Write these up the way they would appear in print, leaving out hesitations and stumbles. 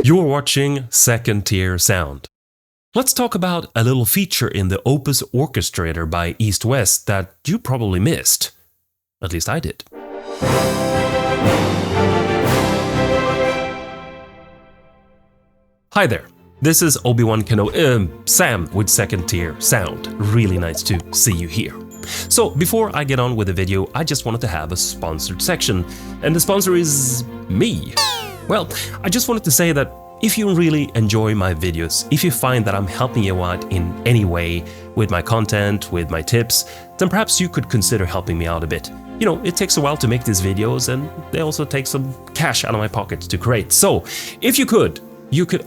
You're watching Second Tier Sound. Let's talk about a little feature in the Opus Orchestrator by East West that you probably missed. At least I did. Hi there. This is Obi-Wan Kenobi, Sam with Second Tier Sound. Really nice to see you here. So before I get on with the video, I just wanted to have a sponsored section, and the sponsor is me. Well, I just wanted to say that if you really enjoy my videos, if you find that I'm helping you out in any way with my content, with my tips, then perhaps you could consider helping me out a bit. You know, it takes a while to make these videos and they also take some cash out of my pocket to create. So if you could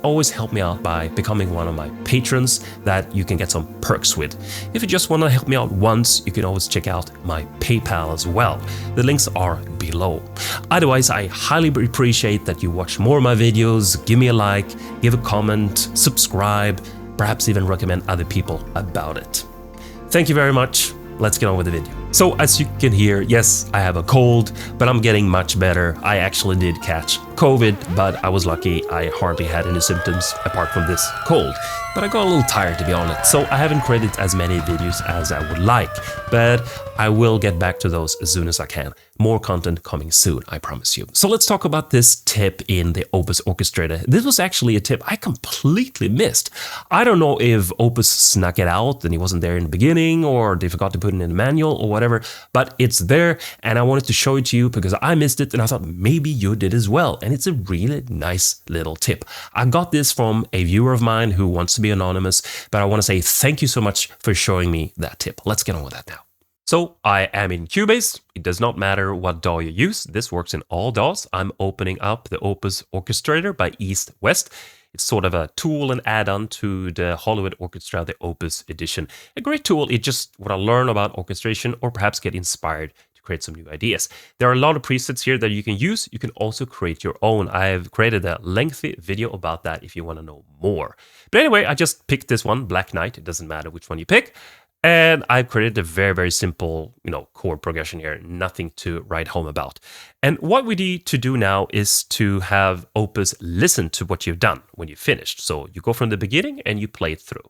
always help me out by becoming one of my patrons that you can get some perks with. If you just want to help me out once, you can always check out my PayPal as well. The links are below. Otherwise, I highly appreciate that you watch more of my videos, give me a like, give a comment, subscribe, perhaps even recommend other people about it. Thank you very much. Let's get on with the video. So as you can hear, yes, I have a cold, but I'm getting much better. I actually did catch COVID, but I was lucky. I hardly had any symptoms apart from this cold. But I got a little tired, to be honest, so I haven't created as many videos as I would like. But I will get back to those as soon as I can. More content coming soon, I promise you. So let's talk about this tip in the Opus Orchestrator. This was actually a tip I completely missed. I don't know if Opus snuck it out and he wasn't there in the beginning, or they forgot to put it in the manual or whatever, but it's there and I wanted to show it to you because I missed it and I thought maybe you did as well. And it's a really nice little tip. I got this from a viewer of mine who wants to be anonymous, but I want to say thank you so much for showing me that tip. Let's get on with that now. So I am in Cubase. It does not matter what DAW you use. This works in all DAWs. I'm opening up the Opus Orchestrator by East West. It's sort of a tool and add-on to the Hollywood Orchestra, the Opus Edition. A great tool. It just want to learn about orchestration or perhaps get inspired to create some new ideas. There are a lot of presets here that you can use. You can also create your own. I've created a lengthy video about that if you want to know more. But anyway, I just picked this one, Black Knight. It doesn't matter which one you pick. And I've created a very, very simple, chord progression here, nothing to write home about. And what we need to do now is to have Opus listen to what you've done when you finished. So you go from the beginning and you play it through.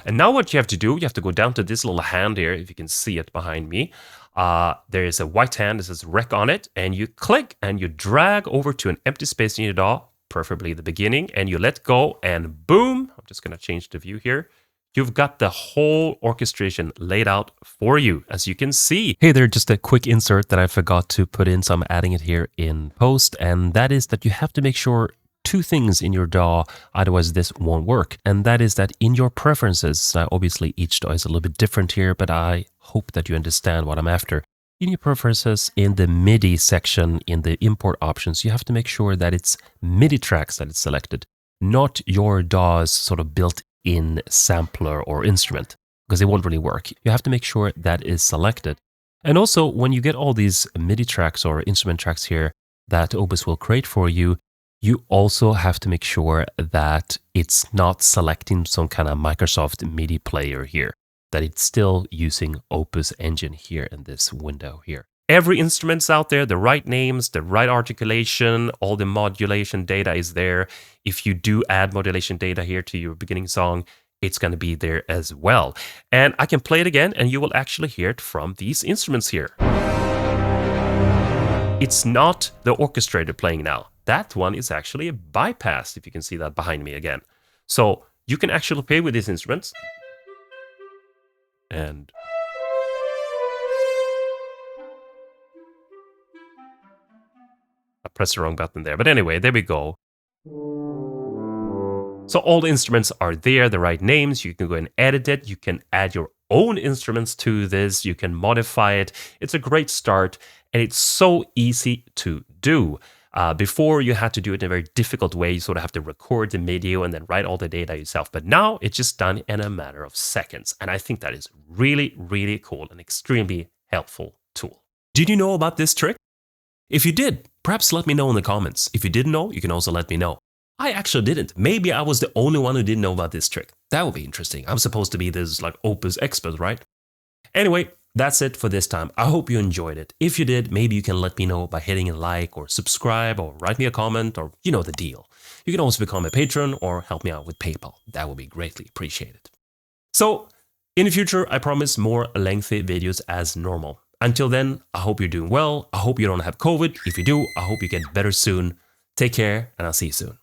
And now what you have to do, you have to go down to this little hand here, if you can see it behind me. There is a white hand that says rec on it, and you click and you drag over to an empty space in your DAW, preferably the beginning, and you let go, and boom, I'm just going to change the view here. You've got the whole orchestration laid out for you, as you can see. Hey there, just a quick insert that I forgot to put in, so I'm adding it here in post, and that is that you have to make sure two things in your DAW, otherwise this won't work. And that is that in your preferences, obviously each DAW is a little bit different here, but I hope that you understand what I'm after. In your preferences, in the MIDI section, in the import options, you have to make sure that it's MIDI tracks that it's selected, not your DAW's sort of built-in sampler or instrument, because it won't really work. You have to make sure that is selected. And also, when you get all these MIDI tracks or instrument tracks here that Opus will create for you, you also have to make sure that it's not selecting some kind of Microsoft MIDI player here, that it's still using Opus Engine here in this window here. Every instrument's out there, the right names, the right articulation, all the modulation data is there. If you do add modulation data here to your beginning song, it's going to be there as well. And I can play it again and you will actually hear it from these instruments here. It's not the orchestrator playing now. That one is actually a bypass, if you can see that behind me again. So you can actually play with these instruments. And I pressed the wrong button there. But anyway, there we go. So all the instruments are there, the right names. You can go and edit it. You can add your own instruments to this. You can modify it. It's a great start, and it's so easy to do. Before, you had to do it in a very difficult way. You sort of have to record the video and then write all the data yourself. But now it's just done in a matter of seconds. And I think that is really, really cool and extremely helpful tool. Did you know about this trick? If you did, perhaps let me know in the comments. If you didn't know, you can also let me know. I actually didn't. Maybe I was the only one who didn't know about this trick. That would be interesting. I'm supposed to be this like Opus expert, right? Anyway, that's it for this time. I hope you enjoyed it. If you did, maybe you can let me know by hitting a like or subscribe or write me a comment, or you know the deal. You can also become a patron or help me out with PayPal. That would be greatly appreciated. So, in the future, I promise more lengthy videos as normal. Until then, I hope you're doing well. I hope you don't have COVID. If you do, I hope you get better soon. Take care, and I'll see you soon.